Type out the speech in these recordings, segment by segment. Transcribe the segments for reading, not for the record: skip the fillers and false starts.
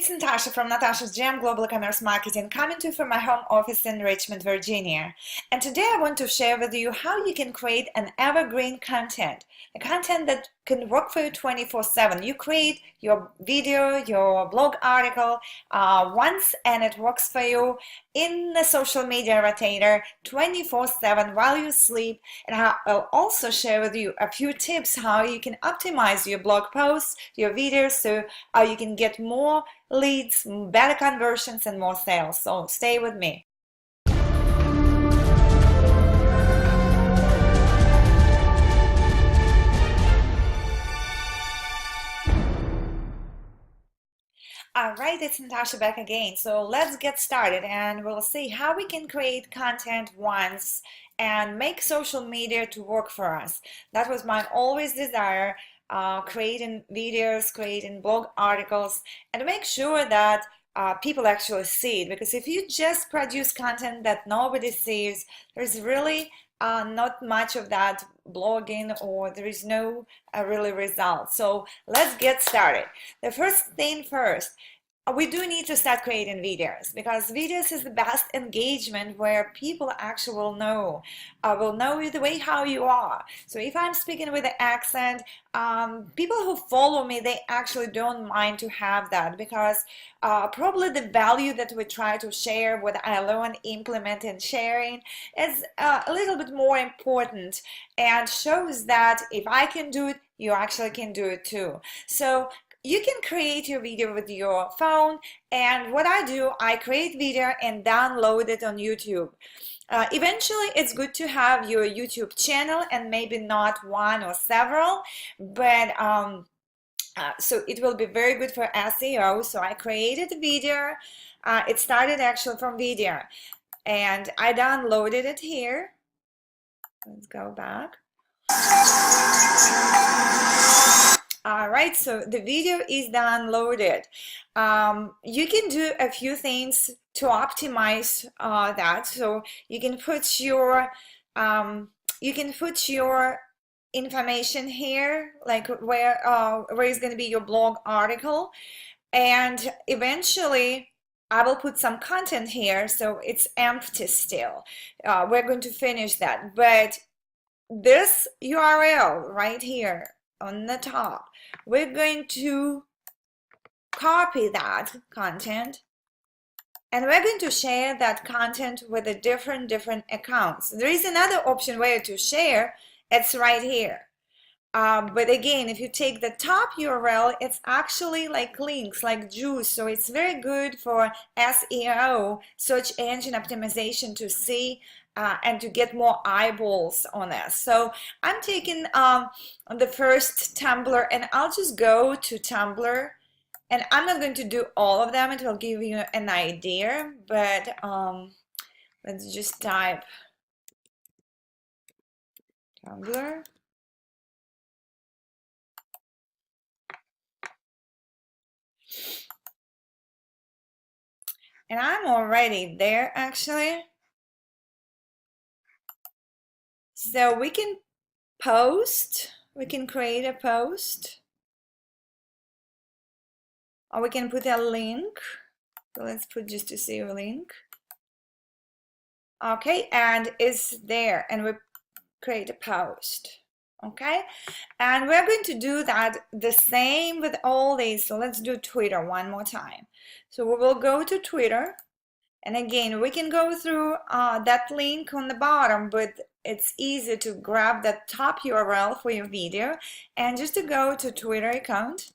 It's Natasha from Natasha's Jam Global Commerce Marketing, coming to you from my home office in Richmond, Virginia. And today I want to share with you how you can create an evergreen content, a content that can work for you 24/7. You create your video, your blog article once, and it works for you in the social media rotator 24/7 while you sleep. And I'll also share with you a few tips how you can optimize your blog posts, your videos, so you can get more leads, better conversions, and more sales. So stay with me. All right, it's Natasha back again. So let's get started and we'll see how we can create content once and make social media to work for us. That was my always desire, creating videos, creating blog articles, and make sure that people actually see it. Because if you just produce content that nobody sees, there's really not much of that blogging, or there is no really result. So let's get started. The first thing first, we do need to start creating videos, because videos is the best engagement where people actually will know you the way how you are. So if I'm speaking with an accent, people who follow me, they actually don't mind to have that, because probably the value that we try to share, what I learn, implement, and sharing is a little bit more important, and shows that if I can do it, you actually can do it too. So you can create your video with your phone, and what I do, I create video and download it on YouTube. Eventually, it's good to have your YouTube channel, and maybe not one or several, but so it will be very good for SEO. So I created a video. It started actually from video, and I downloaded it here. Let's go back. All right, so the video is downloaded. You can do a few things to optimize that. So you can put your information here, like where is going to be your blog article, and eventually I will put some content here, so it's empty still. We're going to finish that, but this URL right here on the top, we're going to copy that content, and we're going to share that content with the different accounts. There is another option where to share. It's right here. But again, if you take the top URL, it's actually like links, like juice. So it's very good for SEO, search engine optimization, to see and to get more eyeballs on this. So I'm taking the first Tumblr, and I'll just go to Tumblr, and I'm not going to do all of them. It will give you an idea, but let's just type Tumblr. And I'm already there actually. So we can post, we can create a post, or we can put a link. So let's put just to see a link. Okay, and it's there, and we create a post. Okay, and we're going to do that the same with all these. So let's do Twitter one more time. So we will go to Twitter, and again, we can go through that link on the bottom, but it's easy to grab that top URL for your video and just to go to Twitter account.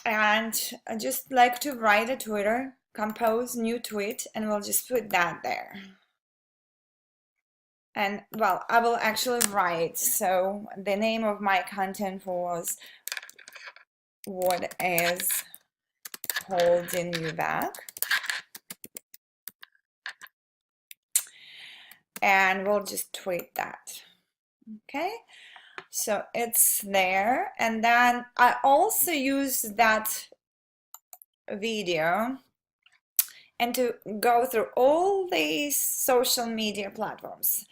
And I just like to write a Twitter, compose new tweet, and we'll just put that there. And well, I will actually write, so the name of my content was "What is holding you back?" And we'll just tweet that. Okay, so it's there. And then I also use that video and to go through all these social media platforms.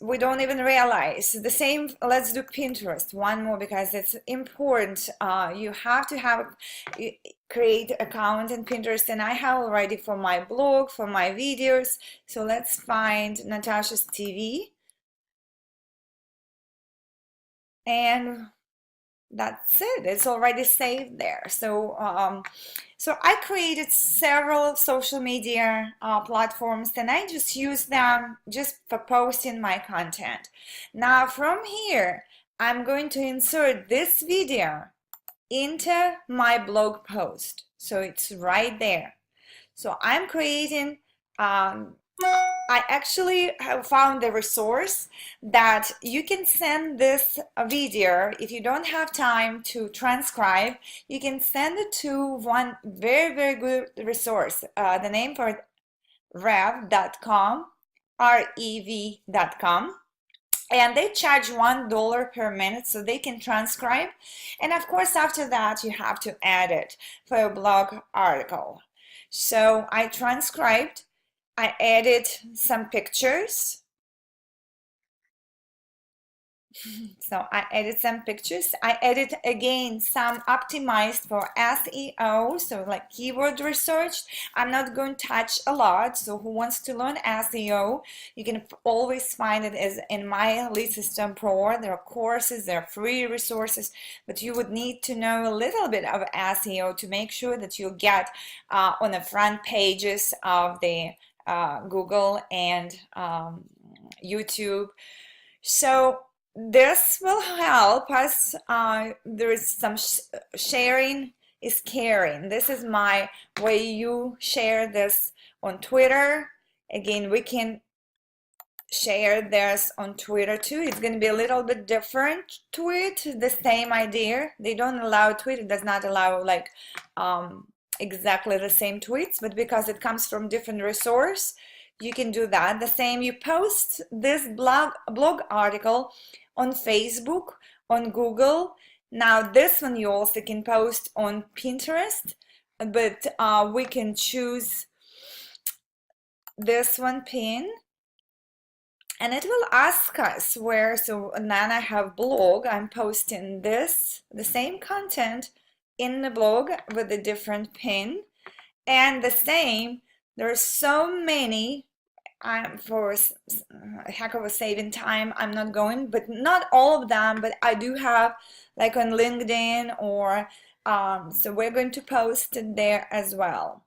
we don't even realize. The same, let's do Pinterest, one more because it's important. You have to have create account in Pinterest, and I have already for my blog, for my videos. So let's find Natasha's TV, and that's it. It's already saved there. So I created several social media platforms, and I just use them just for posting my content. Now from here, I'm going to insert this video into my blog post. So it's right there. So I'm creating I actually have found a resource that you can send this video. If you don't have time to transcribe, you can send it to one very, very good resource. The name for it, rev.com, rev.com. And they charge $1 per minute so they can transcribe. And of course, after that, you have to add it for a blog article. So I transcribed. I added some pictures. So I added some pictures. I added again some optimized for SEO, so like keyword research. I'm not going to touch a lot. So who wants to learn SEO, you can always find it as in my Lead System Pro. There are courses, there are free resources, but you would need to know a little bit of SEO to make sure that you get on the front pages of the Google and YouTube. So this will help us. There is some sharing is caring. This is my way. You share this on Twitter. Again, we can share this on Twitter too. It's going to be a little bit different tweet, the same idea. They don't allow tweet. It does not allow like exactly the same tweets, but because it comes from different resource, you can do that. The same, you post this blog article on Facebook, on Google. Now this one you also can post on Pinterest, but we can choose this one pin, and it will ask us where. So then I have blog. I'm posting this, the same content in the blog with a different pin, and the same. There's so many. For a heck of a saving time, I'm not going, but not all of them, but I do have like on LinkedIn or so we're going to post it there as well.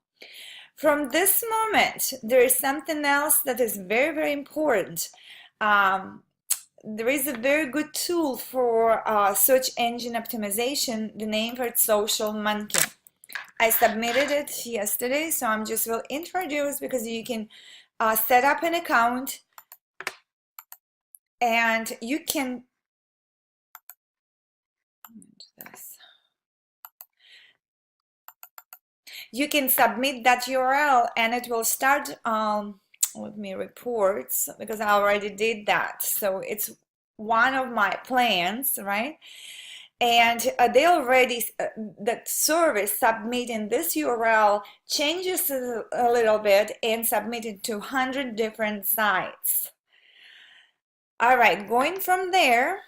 From this moment, there is something else that is very, very important. There is a very good tool for search engine optimization. The name for it, Social Monkey. I submitted it yesterday, so I'm just will introduce because you can set up an account and you can submit that URL and it will start with me reports because I already did that. So it's one of my plans, right? And they already, that service submitting this URL changes a little bit and submitted to 100 different sites. All right, going from there,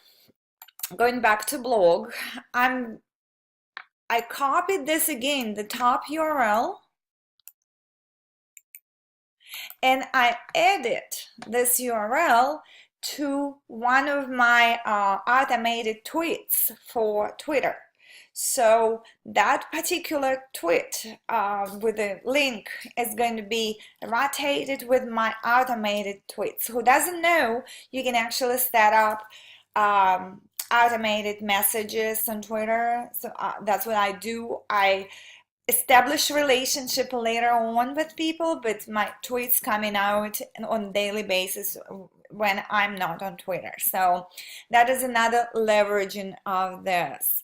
going back to blog, I copied this again, the top URL, and I added this URL to one of my automated tweets for Twitter. So that particular tweet with the link is going to be rotated with my automated tweets. Who doesn't know, you can actually set up automated messages on Twitter. So that's what I do. I establish relationship later on with people, but my tweets coming out on daily basis when I'm not on Twitter. So that is another leveraging of this.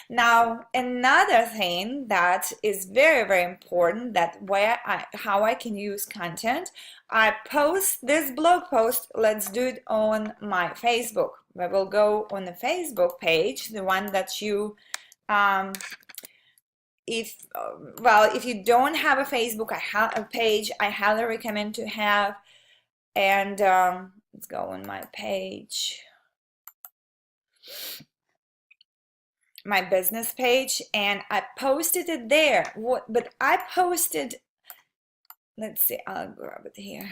Now, another thing that is very, very important, that how I can use content, I post this blog post. Let's do it on my Facebook. We will go on the Facebook page, the one that you if you don't have a Facebook page, I highly recommend to have. And Let's go on my page, my business page, and I posted it there. But I posted, let's see, I'll grab it here.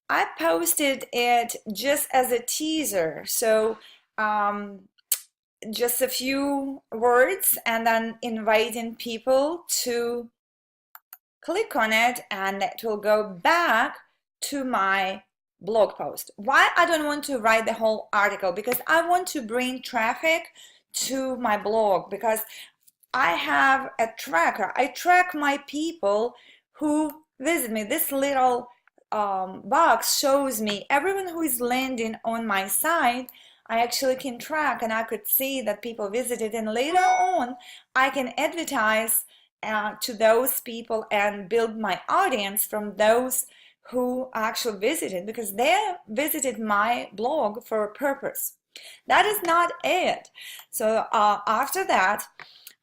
I posted it just as a teaser. So just a few words and then inviting people to click on it, and it will go back to my blog post. Why I don't want to write the whole article? Because I want to bring traffic to my blog, because I have a tracker. I track my people who visit me. This little box shows me everyone who is landing on my site. I actually can track, and I could see that people visited, and later on I can advertise to those people and build my audience from those who actually visited, because they visited my blog for a purpose. That is not it. So after that,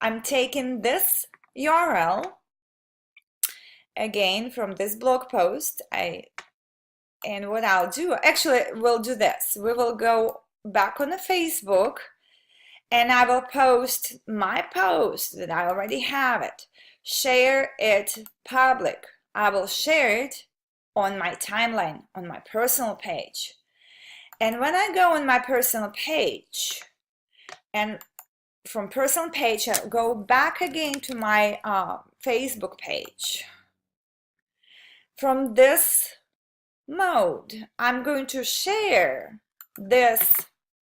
I'm taking this URL again from this blog post. And what I'll do, actually we'll do this. We will go back on the Facebook, and I will post my post that I already have it. Share it public. I will share it on my timeline, on my personal page. And when I go on my personal page, and from personal page, I'll go back again to my Facebook page. From this mode, I'm going to share this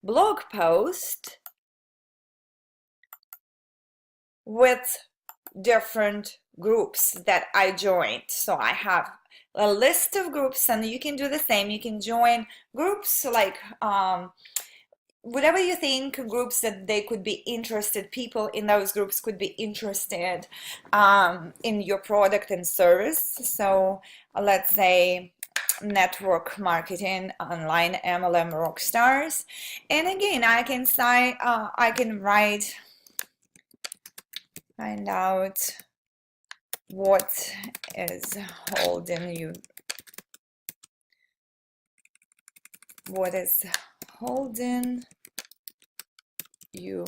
blog post with different groups that I joined. So I have a list of groups, and you can do the same. You can join groups like whatever you think, groups that they could be interested, people in those groups could be interested in your product and service. So let's say network marketing, online MLM rock stars. And again, I can say, I can write, find out what is holding you, what is holding you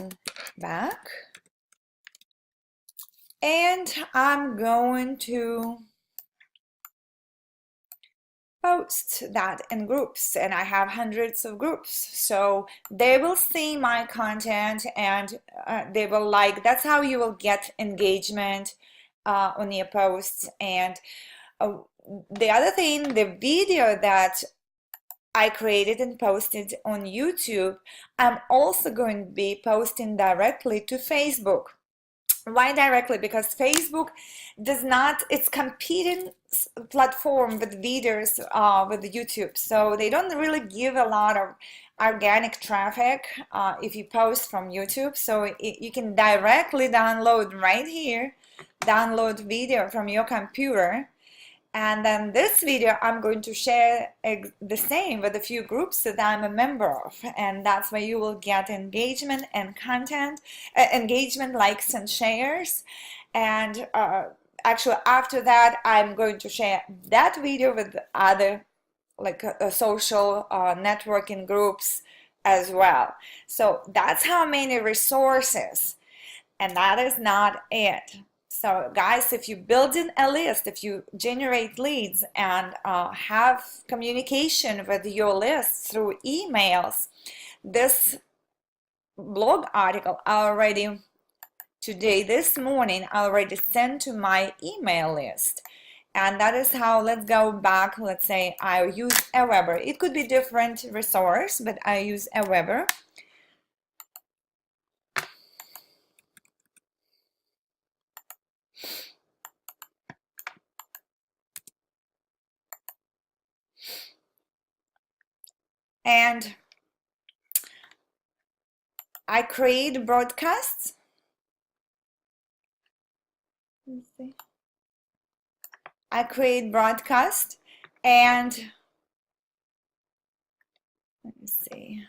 back. And I'm going to post that in groups, and I have hundreds of groups, so they will see my content, and they will like. That's how you will get engagement on your posts. And the other thing, the video that I created and posted on YouTube, I'm also going to be posting directly to Facebook. Why directly? Because Facebook does not, it's competing platform with videos with YouTube, so they don't really give a lot of organic traffic if you post from YouTube. So you can directly download right here, download video from your computer, and then this video I'm going to share the same with a few groups that I'm a member of, and that's where you will get engagement and content, engagement, likes and shares. And actually after that, I'm going to share that video with other like social networking groups as well. So that's how many resources, and that is not it. So guys, if you build in a list, if you generate leads and have communication with your list through emails, this blog article already today, this morning, I already sent to my email list. And that is how, let's go back, let's say I use Aweber. It could be different resource, but I use Aweber. And I create broadcasts. Let's see. I create broadcast, and let me see.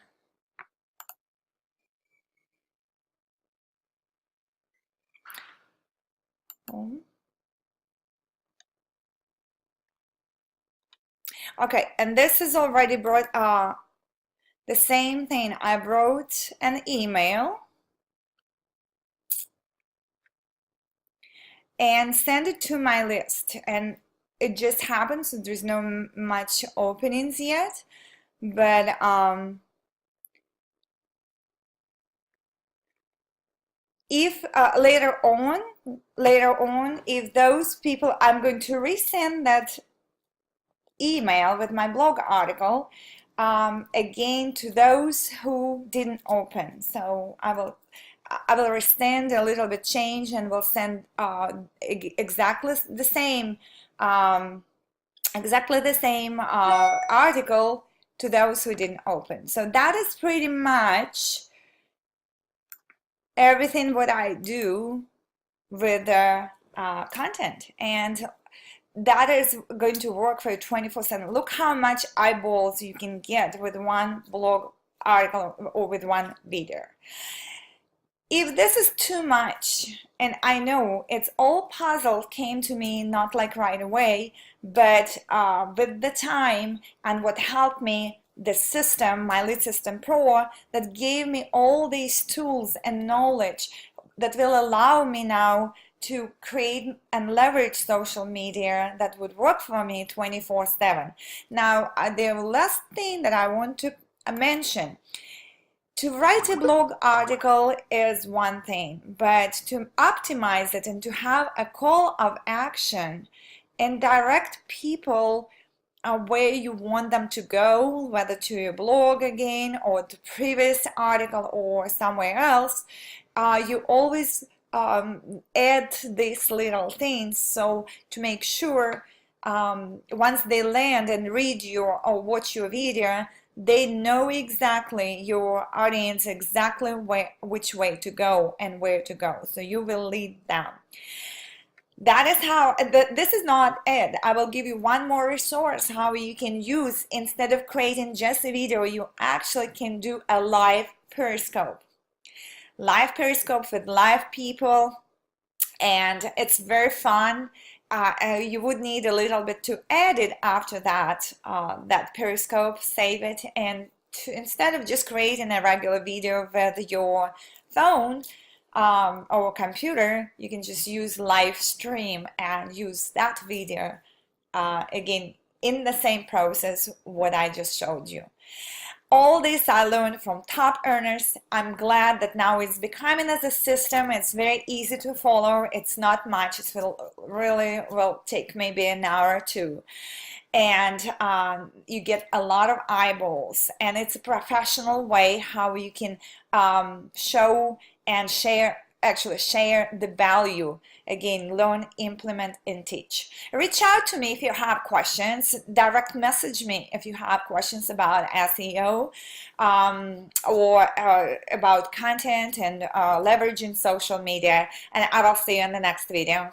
Okay, and this is already brought the same thing. I wrote an email and send it to my list, and it just happens so there's no much openings yet, but if later on if those people, I'm going to resend that email with my blog article again to those who didn't open. So I will resend a little bit change and will send exactly the same um, article to those who didn't open. So that is pretty much everything what I do with the content, and that is going to work for you 24/7. Look how much eyeballs you can get with one blog article or with one video. If this is too much, and I know it's all puzzle came to me not like right away, but with the time and what helped me, the system, my Lead System Pro, that gave me all these tools and knowledge that will allow me now to create and leverage social media that would work for me 24/7. Now, the last thing that I want to mention, to write a blog article is one thing, but to optimize it and to have a call of action and direct people where you want them to go, whether to your blog again or to previous article or somewhere else, you always add these little things so to make sure once they land and read your or watch your video, they know exactly your audience, exactly which way to go and where to go. So you will lead them. That is how, this is not it. I will give you one more resource how you can use, instead of creating just a video, you actually can do a live Periscope. Live Periscope with live people, and it's very fun. You would need a little bit to edit after that, that Periscope, save it, and instead of just creating a regular video with your phone or computer, you can just use live stream and use that video again in the same process what I just showed you. All this I learned from top earners. I'm glad that now it's becoming as a system. It's very easy to follow. It's not much. It will really will take maybe an hour or two. And you get a lot of eyeballs. And it's a professional way how you can show and share, actually share the value. Again, learn, implement, and teach. Reach out to me if you have questions. Direct message me if you have questions about SEO or about content and leveraging social media. And I will see you in the next video.